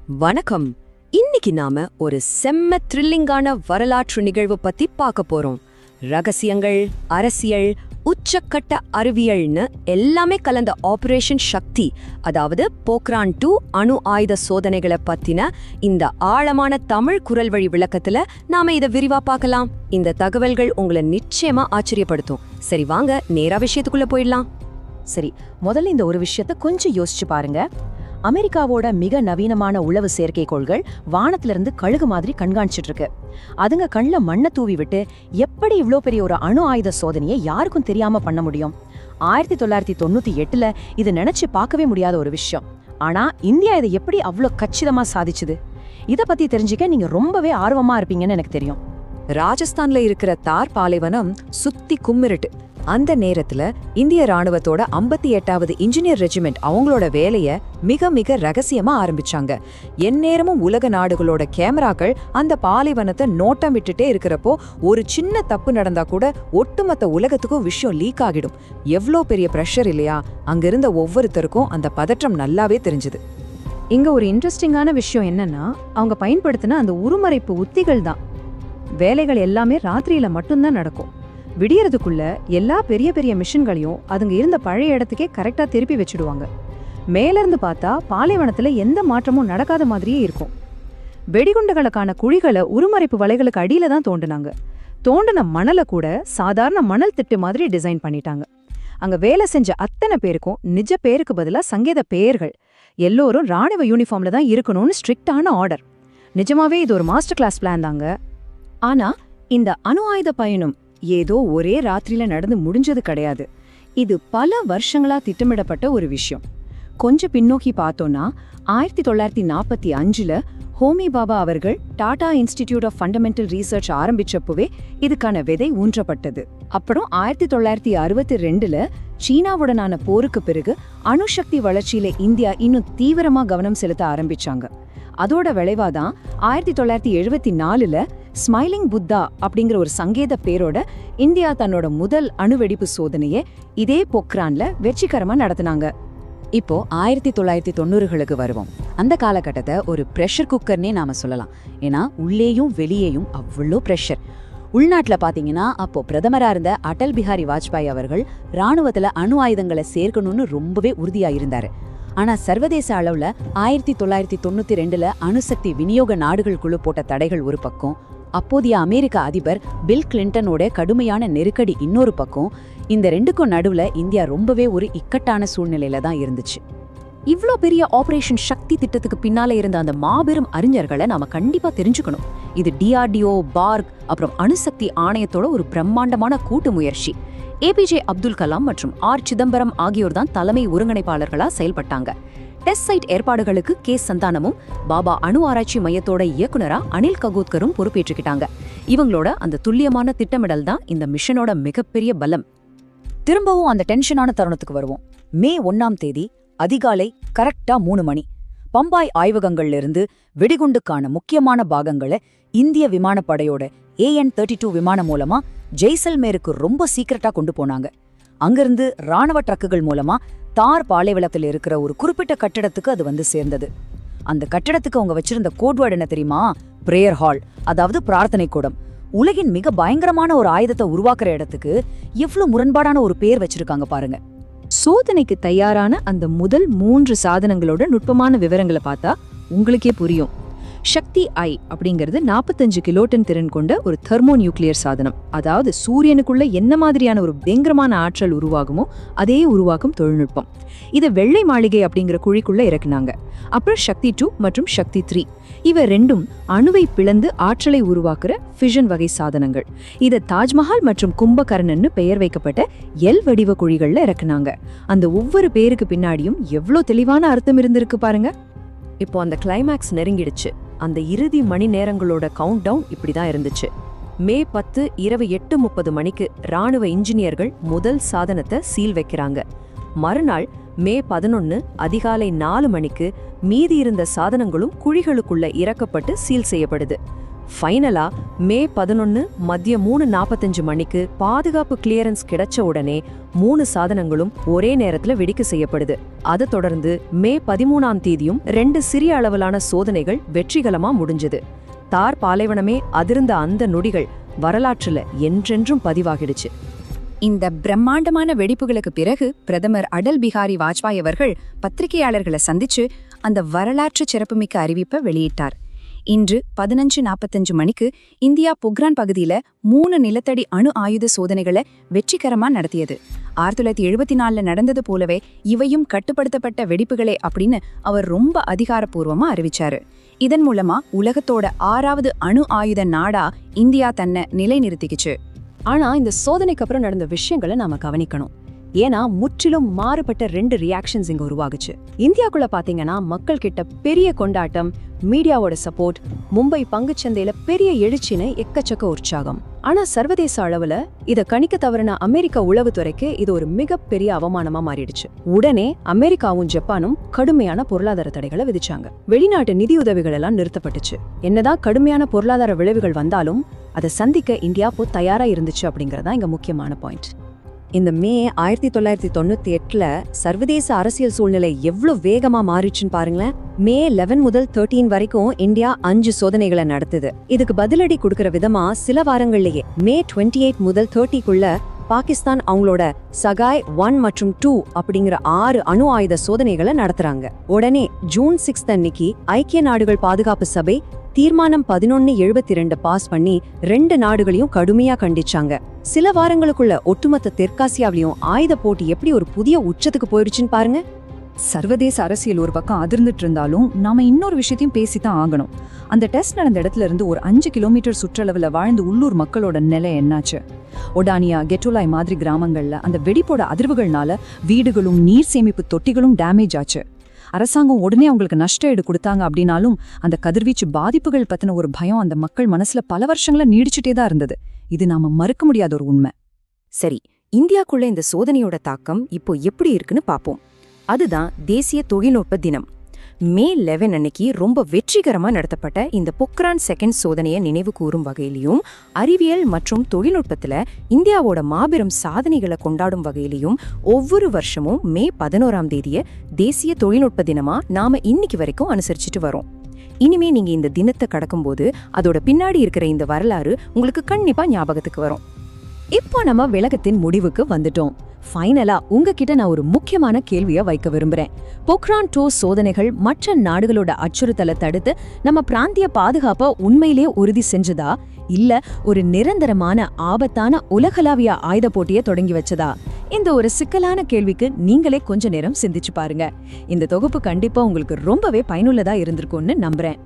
வணக்கம். இன்னைக்கு நாம ஒரு செம்ம த்ரில்லிங்கான வரலாற்று நிகழ்வு பத்தி பார்க்க போறோம். ரகசியங்கள், அரசியல், உச்சக்கட்ட அறிவியல்னு எல்லாமே கலந்த ஆபரேஷன் சக்தி, அதாவது போக்ரான் 2 அணு ஆயுத சோதனைகளை பத்தின இந்த ஆழமான தமிழ் குரல் வழி விளக்கத்துல நாம இதை விரிவா பார்க்கலாம். இந்த தகவல்கள் உங்களை நிச்சயமா ஆச்சரியப்படுத்தும். சரி, வாங்க நேரா விஷயத்துக்குள்ள போயிடலாம். சரி, முதல்ல இந்த ஒரு விஷயத்த கொஞ்சம் யோசிச்சு பாருங்க. அமெரிக்காவோட மிக நவீனமான உளவு செயற்கைக்கோள்கள் வானத்திலிருந்து கழுகு மாதிரி கண்காணிச்சிட்டு இருக்கு. அதுங்க கண்ல மண்ணை தூவி விட்டு எப்படி இவ்ளோ பெரிய ஒரு அணு ஆயுத சோதனையை யாருக்கும் தெரியாம பண்ண முடியும்? 1998ல இது நினைச்சு பார்க்கவே முடியாத ஒரு விஷயம். ஆனா இந்தியா இதை எப்படி அவ்வளோ கச்சிதமா சாதிச்சுது? இத பத்தி தெரிஞ்சுக்க நீங்க ரொம்பவே ஆர்வமா இருப்பீங்கன்னு எனக்கு தெரியும். ராஜஸ்தான்ல இருக்கிற தார் பாலைவனம் சுத்தி கும்மிருட்டு. அந்த நேரத்துல இந்திய ராணுவத்தோட 58வது இன்ஜினியர் ரெஜிமெண்ட் அவங்களோட வேலைய மிக மிக ரகசியமா ஆரம்பிச்சாங்க. எந்நேரமும் உலக நாடுகளோட கேமராக்கள் அந்த பாலைவனத்தை நோட்டம் விட்டுட்டே இருக்கிறப்போ ஒரு சின்ன தப்பு நடந்தா கூட ஒட்டுமொத்த உலகத்துக்கும் விஷயம் லீக் ஆகிடும். எவ்வளோ பெரிய ப்ரெஷர் இல்லையா? அங்கிருந்த ஒவ்வொருத்தருக்கும் அந்த பதற்றம் நல்லாவே தெரிஞ்சுது. இங்க ஒரு இன்ட்ரெஸ்டிங்கான விஷயம் என்னன்னா, அவங்க பயன்படுத்தின அந்த உருமறைப்பு உத்திகள் தான். வேலைகள் எல்லாமே ராத்திரியில மட்டும்தான் நடக்கும். விடியறதுக்குள்ள எல்லா பெரிய பெரிய மிஷின்களையும் அதுங்க இருந்த பழைய இடத்துக்கே கரெக்டா திருப்பி வச்சுடுவாங்க. மேலிருந்து பார்த்தா பாலைவனத்துல எந்த மாற்றமும் நடக்காத மாதிரியே இருக்கும். வெடிகுண்டுகளுக்கான குழிகளை உருமறைப்பு வலைகளுக்கு அடியில தான் தோண்டினாங்க. தோண்டின மணலை கூட சாதாரண மணல் திட்டு மாதிரி டிசைன் பண்ணிட்டாங்க. அங்க வேலை செஞ்ச அத்தனை பேருக்கும் நிஜ பேருக்கு பதிலா சங்கேத பெயர்கள். எல்லோரும் ராணுவ யூனிஃபார்ம்ல தான் இருக்கணும்னு ஸ்ட்ரிக்டான ஆர்டர். நிஜமாவே இது ஒரு மாஸ்டர் கிளாஸ் பிளான் தாங்க. ஆனா இந்த அணு ஆயுத பயணம் ஏதோ ஒரே ராத்திரியில நடந்து முடிஞ்சது கிடையாது. இது பல வருஷங்களா திட்டமிடப்பட்ட ஒரு விஷயம். கொஞ்சம் பின்னோக்கி பார்த்தோம்னா 1945ல ஹோமி பாபா அவர்கள் Tata institute of fundamental research ஆரம்பிச்சப்பவே இதுக்கான விதை ஊன்றப்பட்டது. அப்புறம் 1962ல சீனாவுடனான போருக்கு பிறகு அணுசக்தி வளர்ச்சியில இந்தியா இன்னும் தீவிரமா கவனம் செலுத்த ஆரம்பிச்சாங்க. அதோட விளைவாதான் 1974ல ஸ்மைலிங் புத்தா அப்படிங்கிற ஒரு சங்கேத பேரோட இந்தியா தன்னோட முதல் அணுவெடிப்பு சோதனையை இதே பொக்ரான்ல வெற்றிகரமா நடத்தினாங்க. இப்போ 1990களுக்கு வருவோம். அந்த காலகட்டத்தை ஒரு ப்ரெஷர் குக்கர்னே நாம சொல்லலாம். ஏன்னா உள்ளேயும் வெளியேயும் அவ்வளோ ப்ரெஷர். உள்நாட்டுல பாத்தீங்கன்னா அப்போ பிரதமரா இருந்த அடல் பிஹாரி வாஜ்பாய் அவர்கள் ராணுவத்துல அணு ஆயுதங்களை சேர்க்கணும்னு ரொம்பவே உறுதியா இருந்தாரு. ஆனா சர்வதேச அளவுல 1992ல அணுசக்தி விநியோக நாடுகள் குழு போட்ட தடைகள் ஒரு பக்கம், அப்போதைய அமெரிக்க அதிபர் பில் கிளின்டனோட கடுமையான நெருக்கடி இன்னொரு பக்கம், இந்த ரெண்டுக்கும் நடுவுல இந்தியா ரொம்பவே ஒரு இக்கட்டான சூழ்நிலையில தான் இருந்துச்சு. இவ்ளோ பெரிய ஆபரேஷன் சக்தி திட்டத்துக்கு பின்னால இருந்த அந்த மாபெரும் அறிஞர்களை நாம கண்டிப்பா தெரிஞ்சுக்கணும். இது DRDO, பார்க், அப்புறம் அணுசக்தி ஆணையத்தோட ஒரு பிரம்மாண்டமான கூட்டு முயற்சி. APJ அப்துல் கலாம் மற்றும் R சிதம்பரம் ஆகியோர் தான் தலைமை ஒருங்கிணைப்பாளர்களா செயல்பட்டாங்க. டெஸ்ட் சைட் ஏற்பாடுகளுக்கு K சந்தானமும் பாபா அணு ஆராய்ச்சி மையத்தோட இயக்குனரா அனில் ககோத்கரும் பொறுப்பேற்றுக்கிட்டாங்க. இவங்களோட அந்த துல்லியமான திட்டமிடல் தான் இந்த மிஷனோட மிகப்பெரிய பலம். திரும்பவும் அந்த டென்ஷனான தருணத்துக்கு வருவோம். மே 1ஆம் தேதி அதிகாலை கரெக்டா 3 மணி. பம்பாய் ஆய்வகங்கள்ல இருந்து வெடிகுண்டுக்கான முக்கியமான பாகங்களை இந்திய விமானப்படையோட AN-32 விமானம் மூலமா ஜெய்சல்மேருக்கு ரொம்ப சீக்கிரட்டா கொண்டு போனாங்க. அங்கிருந்து ராணுவ ட்ரக்குகள் மூலமா தார் பாலைவனத்தில் இருக்கிற ஒரு குறிப்பிட்ட கட்டிடத்துக்கு அது வந்து சேர்ந்தது. அந்த கட்டிடத்துக்கு அவங்க வச்சிருந்த கோட்வேர்டு என்ன தெரியுமா? பிரேயர் ஹால், அதாவது பிரார்த்தனை கூடம். உலகின் மிக பயங்கரமான ஒரு ஆயுதத்தை உருவாக்குற இடத்துக்கு எவ்வளவு முரண்பாடான ஒரு பேர் வச்சிருக்காங்க பாருங்க. சோதனைக்கு தயாரான அந்த முதல் 3 சாதனங்களோட நுட்பமான விவரங்களை பார்த்தா உங்களுக்கே புரியும். சக்தி I அப்படிங்கிறது 45 கிலோடன் திறன் கொண்ட ஒரு தெர்மோ நியூக்ளியர் சாதனம். அதாவது சூரியனுக்குள்ள என்ன மாதிரியான ஒரு பயங்கரமான ஆற்றல் உருவாகுமோ அதே உருவாக்கும் தொழில்நுட்பம். இதை வெள்ளை மாளிகை அப்படிங்கிற குழிக்குள்ள இறக்குனாங்க. அப்புறம் சக்தி 2 மற்றும் சக்தி 3, இவ ரெண்டும் அணுவை பிளந்து ஆற்றலை உருவாக்குற ஃபிஷன் வகை சாதனங்கள். இதை தாஜ்மஹால் மற்றும் கும்பகர்ணன்னு பெயர் வைக்கப்பட்ட எல் வடிவ குழிகள்ல இறக்குனாங்க. அந்த ஒவ்வொரு பேருக்கு பின்னாடியும் எவ்வளோ தெளிவான அர்த்தம் இருந்திருக்கு பாருங்க. இப்போ அந்த கிளைமேக்ஸ் நெருங்கிடுச்சு. அந்த இறுதி மணி நேரங்களோட கவுண்ட் டவுன் இப்படிதான் இருந்துச்சு. மே 10 இரவு 8:30 மணிக்கு ராணுவ இன்ஜினியர்கள் முதல் சாதனத்தை சீல் வைக்கிறாங்க. மறுநாள் மே 11 அதிகாலை 4 மணிக்கு மீதி இருந்த சாதனங்களும் குழிகளுக்குள்ள இறக்கப்பட்டு சீல் செய்யப்படுது. ஃபைனலா மே 11 மதியம் 3:45 மணிக்கு பாதுகாப்பு கிளியரன்ஸ் கிடைச்ச உடனே 3 சாதனங்களும் ஒரே நேரத்துல வெடிக்க செய்யப்படுது. அதை தொடர்ந்து மே 13ஆம் தேதியும் 2 சிறிய அளவிலான சோதனைகள் வெற்றிகரமா முடிஞ்சது. தார் பாலைவனமே அதிர்ந்த அந்த நொடிகள் வரலாற்றுல என்றென்றும் பதிவாகிடுச்சு. இந்த பிரம்மாண்டமான வெடிப்புகளுக்கு பிறகு பிரதமர் அடல் பிஹாரி வாஜ்பாய் அவர்கள் பத்திரிகையாளர்களை சந்திச்சு அந்த வரலாற்று சிறப்புமிக்க அறிவிப்பை வெளியிட்டார். இன்று 11:45 மணிக்கு இந்தியா பொக்ரான் பகுதியில 3 நிலத்தடி அணு ஆயுத சோதனைகளை வெற்றிகரமா நடத்தியது. 1974 நடந்தது போலவே இவையும் கட்டுப்படுத்தப்பட்ட வெடிப்புகளே அப்படின்னு அவர் ரொம்ப அதிகாரப்பூர்வமா அறிவிச்சாரு. இதன் மூலமா உலகத்தோட 6வது அணு ஆயுத நாடா இந்தியா தன்னை நிலைநிறுத்திக்கிச்சு. ஆனா இந்த சோதனைக்கு அப்புறம் நடந்த விஷயங்களை நாம கவனிக்கணும். ஏன்னா முற்றிலும் மாறுபட்ட 2 ரியாக்ஷன்ஸ் இங்க உருவாகுச்சு. இந்தியாக்குள்ள பாத்தீங்கன்னா மக்கள் கிட்ட பெரிய கொண்டாட்டம், மீடியாவோட சப்போர்ட், மும்பை பங்குச்சந்தையில பெரிய எழுச்சின்னு எக்கச்சக்க உற்சாகம். ஆனா சர்வதேச அளவுல இத கணிக்க தவறின அமெரிக்க உளவுத்துறைக்கு இது ஒரு மிகப்பெரிய அவமானமா மாறிடுச்சு. உடனே அமெரிக்காவும் ஜப்பானும் கடுமையான பொருளாதார தடைகளை விதிச்சாங்க. வெளிநாட்டு நிதியுதவிகள் எல்லாம் நிறுத்தப்பட்டுச்சு. என்னதான் கடுமையான பொருளாதார விளைவுகள் வந்தாலும் அதை சந்திக்க இந்தியா தயாரா இருந்துச்சு அப்படிங்கறதா இங்க முக்கியமான பாயிண்ட். இந்த மே 1998ல சர்வதேச அரசியல் சூழ்நிலை எவ்வளவு வேகமா மாறிச்சுன்னு பாருங்களேன். மே 11 முதல் 13 வரைக்கும் இந்தியா 5 சோதனைகளை நடத்துது. இதுக்கு பதிலடி கொடுக்கிற விதமா சில வாரங்கள்லயே மே 28 முதல் 30க்குள்ள பாகிஸ்தான் அவங்களோட சகாய் 1 மற்றும் 2 அப்படிங்கிற 6 அணு ஆயுத சோதனைகளை நடத்துறாங்க. உடனே ஜூன் 6 அன்னைக்கு ஐக்கிய நாடுகள் பாதுகாப்பு சபை தீர்மானம் 1172 பாஸ் பண்ணி 2 நாடுகளையும் கடுமையா கண்டிச்சாங்க. சில வாரங்களுக்குள்ள ஒட்டுமொத்த தெற்காசியாவிலையும் ஆயுத போட்டி எப்படி ஒரு புதிய உச்சத்துக்கு போயிடுச்சுன்னு பாருங்க. சர்வதேச அரசியல் ஒரு பக்கம் அதிர்ந்துட்டு இருந்தாலும் நாம இன்னொரு விஷயத்தையும் பேசித்தான் ஆகணும். அந்த டெஸ்ட் நடந்த இடத்துல இருந்து ஒரு 5 கிலோமீட்டர் சுற்றளவுல வாழ்ந்த உள்ளூர் மக்களோட நிலை என்னாச்சு? ஒடானியா, கெட்டோலாய் மாதிரி கிராமங்கள்ல அந்த வெடிப்போட அதிர்வுகள்னால வீடுகளும் நீர் சேமிப்பு தொட்டிகளும் டேமேஜ் ஆச்சு. அரசாங்கம் உடனே அவங்களுக்கு நஷ்ட ஈடு கொடுத்தாங்க அப்படின்னாலும் அந்த கதிர்வீச்சு பாதிப்புகள் பத்தின ஒரு பயம் அந்த மக்கள் மனசுல பல வருஷங்களா நீடிச்சுட்டே தான் இருந்தது. இது நாம மறுக்க முடியாத ஒரு உண்மை. சரி, இந்தியாக்குள்ள இந்த சோதனையோட தாக்கம் இப்போ எப்படி இருக்குன்னு பாப்போம். அதுதான் தேசிய தொழில்நுட்ப தினம். மே 11 அன்னைக்கு ரொம்ப வெற்றிகரமா நடத்தப்பட்ட இந்த பொக்ரான் செகண்ட் சோதனையை நினைவு கூறும் வகையிலையும் அறிவியல் மற்றும் தொழில்நுட்பத்துல இந்தியாவோட மாபெரும் சாதனைகளை கொண்டாடும் வகையிலையும் ஒவ்வொரு வருஷமும் மே 11ஆம் தேதியை தேசிய தொழில்நுட்ப தினமா நாம இன்னைக்கு வரைக்கும் அனுசரிச்சுட்டு வரோம். இனிமே நீங்க இந்த தினத்தை கடக்கும்போது அதோட பின்னாடி இருக்கிற இந்த வரலாறு உங்களுக்கு கண்டிப்பா ஞாபகத்துக்கு வரும். இப்போ நம்ம விளக்கத்தின் முடிவுக்கு வந்துட்டோம். ஃபைனலா உங்ககிட்ட நான் ஒரு முக்கியமான கேள்வியை வைக்க விரும்புறேன். பொக்ரான் 2 சோதனைகள் மற்ற நாடுகளோட அச்சுறுத்தலை தடுத்து நம்ம பிராந்திய பாதுகாப்பை உண்மையிலேயே உறுதி செஞ்சதா, இல்ல ஒரு நிரந்தரமான ஆபத்தான உலகளாவிய ஆயுத போட்டியை தொடங்கி வச்சதா? இந்த ஒரு சிக்கலான கேள்விக்கு நீங்களே கொஞ்ச நேரம் சிந்திச்சு பாருங்க. இந்த தொகுப்பு கண்டிப்பா உங்களுக்கு ரொம்பவே பயனுள்ளதா இருந்திருக்கும்னு நம்புறேன்.